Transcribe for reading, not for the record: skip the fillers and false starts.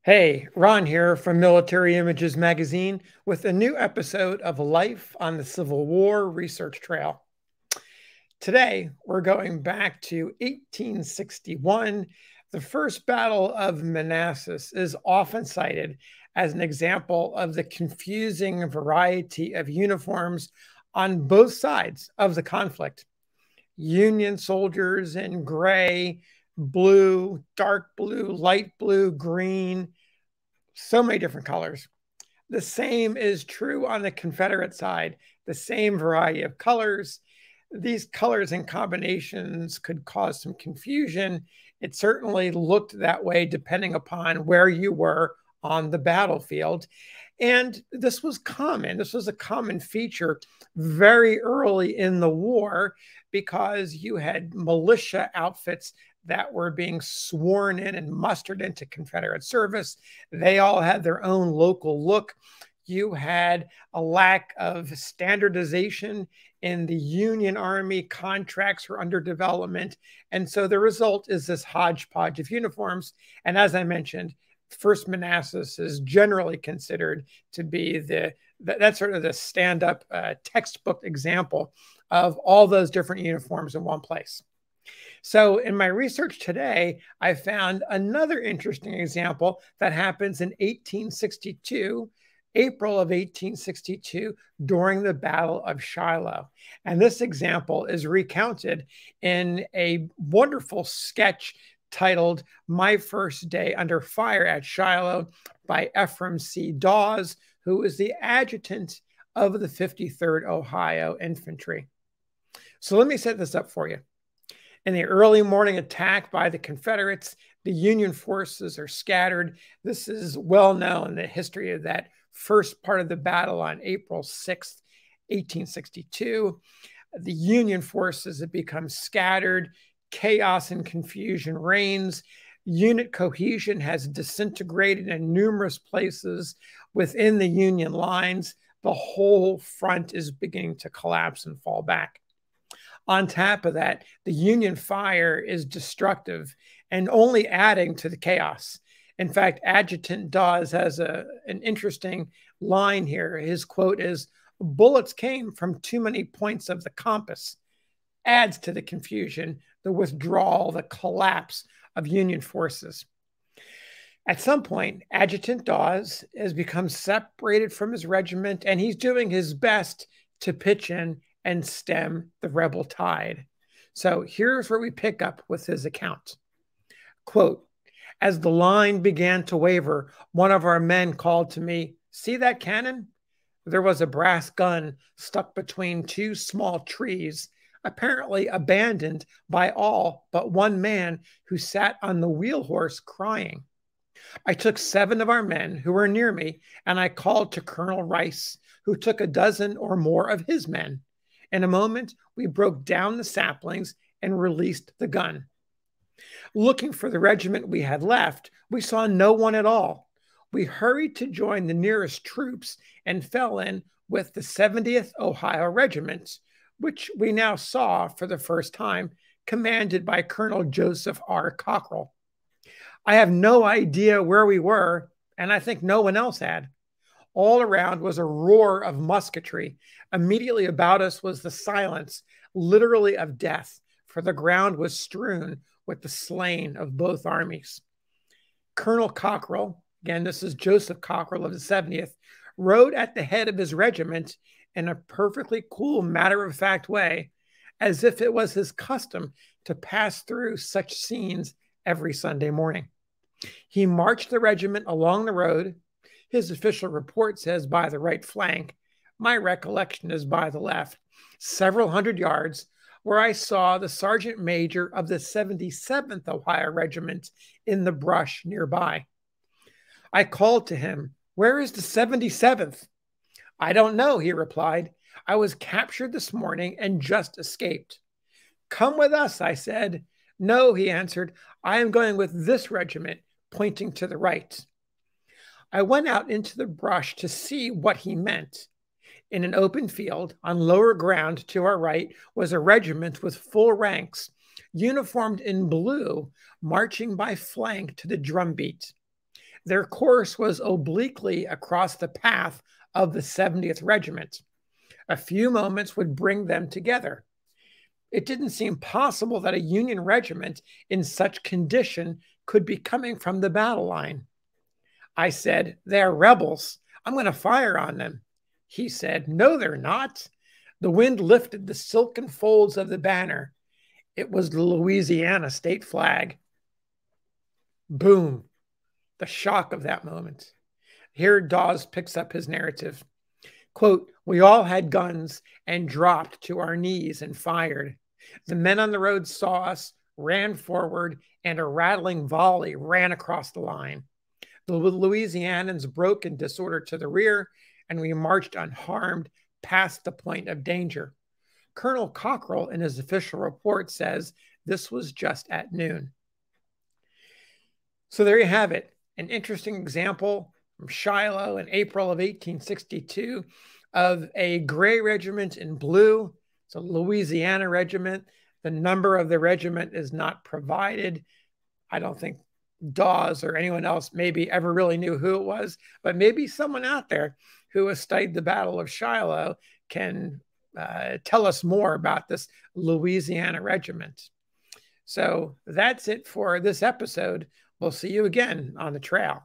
Hey, Ron here from Military Images Magazine with a new episode of Life on the Civil War Research Trail. Today, we're going back to 1861. The First Battle of Manassas is often cited as an example of the confusing variety of uniforms on both sides of the conflict. Union soldiers in gray, blue, dark blue, light blue, green, so many different colors. The same is true on the Confederate side, the same variety of colors. These colors and combinations could cause some confusion. It certainly looked that way depending upon where you were on the battlefield. And this was common. This was a common feature very early in the war because you had militia outfits that were being sworn in and mustered into Confederate service. They all had their own local look. You had a lack of standardization in the Union Army. Contracts were under development. And so the result is this hodgepodge of uniforms. And as I mentioned, First Manassas is generally considered to be that's sort of the stand-up textbook example of all those different uniforms in one place. So in my research today, I found another interesting example that happens in 1862, April of 1862, during the Battle of Shiloh. And this example is recounted in a wonderful sketch titled My First Day Under Fire at Shiloh by Ephraim C. Dawes, who is the adjutant of the 53rd Ohio Infantry. So let me set this up for you. In the early morning attack by the Confederates, the Union forces are scattered. This is well known in the history of that first part of the battle on April 6th, 1862. The Union forces have become scattered. Chaos and confusion reigns. Unit cohesion has disintegrated in numerous places within the Union lines. The whole front is beginning to collapse and fall back. On top of that, the Union fire is destructive and only adding to the chaos. In fact, Adjutant Dawes has an interesting line here. His quote is, "Bullets came from too many points of the compass," adds to the confusion, the withdrawal, the collapse of Union forces. At some point, Adjutant Dawes has become separated from his regiment, and he's doing his best to pitch in and stem the rebel tide. So here's where we pick up with his account. Quote, "As the line began to waver, one of our men called to me, 'See that cannon?' There was a brass gun stuck between two small trees, apparently abandoned by all but one man who sat on the wheel horse crying. I took 7 of our men who were near me, and I called to Colonel Rice, who took a dozen or more of his men. In a moment, we broke down the saplings and released the gun. Looking for the regiment we had left, we saw no one at all. We hurried to join the nearest troops and fell in with the 70th Ohio Regiment, which we now saw for the first time, commanded by Colonel Joseph R. Cockrell. I have no idea where we were, and I think no one else had. All around was a roar of musketry. Immediately about us was the silence, literally of death, for the ground was strewn with the slain of both armies. Colonel Cockrell, again, this is Joseph Cockrell of the 70th, rode at the head of his regiment in a perfectly cool, matter-of-fact way, as if it was his custom to pass through such scenes every Sunday morning. He marched the regiment along the road. His official report says by the right flank. My recollection is by the left, several hundred yards, where I saw the sergeant major of the 77th Ohio Regiment in the brush nearby. I called to him, 'Where is the 77th?' 'I don't know,' he replied. 'I was captured this morning and just escaped.' 'Come with us,' I said. 'No,' he answered. 'I am going with this regiment,' pointing to the right. I went out into the brush to see what he meant. In an open field, on lower ground to our right, was a regiment with full ranks, uniformed in blue, marching by flank to the drumbeat. Their course was obliquely across the path of the 70th Regiment. A few moments would bring them together. It didn't seem possible that a Union regiment in such condition could be coming from the battle line. I said, "They're rebels. I'm going to fire on them." He said, "No, they're not." The wind lifted the silken folds of the banner. It was the Louisiana state flag. Boom. The shock of that moment. Here Dawes picks up his narrative. Quote, "We all had guns and dropped to our knees and fired. The men on the road saw us, ran forward, and a rattling volley ran across the line. The Louisianans broke in disorder to the rear, and we marched unharmed past the point of danger." Colonel Cockrell, in his official report, says this was just at noon. So there you have it, an interesting example from Shiloh in April of 1862 of a gray regiment in blue. It's a Louisiana regiment. The number of the regiment is not provided. I don't think Dawes or anyone else maybe ever really knew who it was, but maybe someone out there who has studied the Battle of Shiloh can tell us more about this Louisiana regiment. So that's it for this episode. We'll see you again on the trail.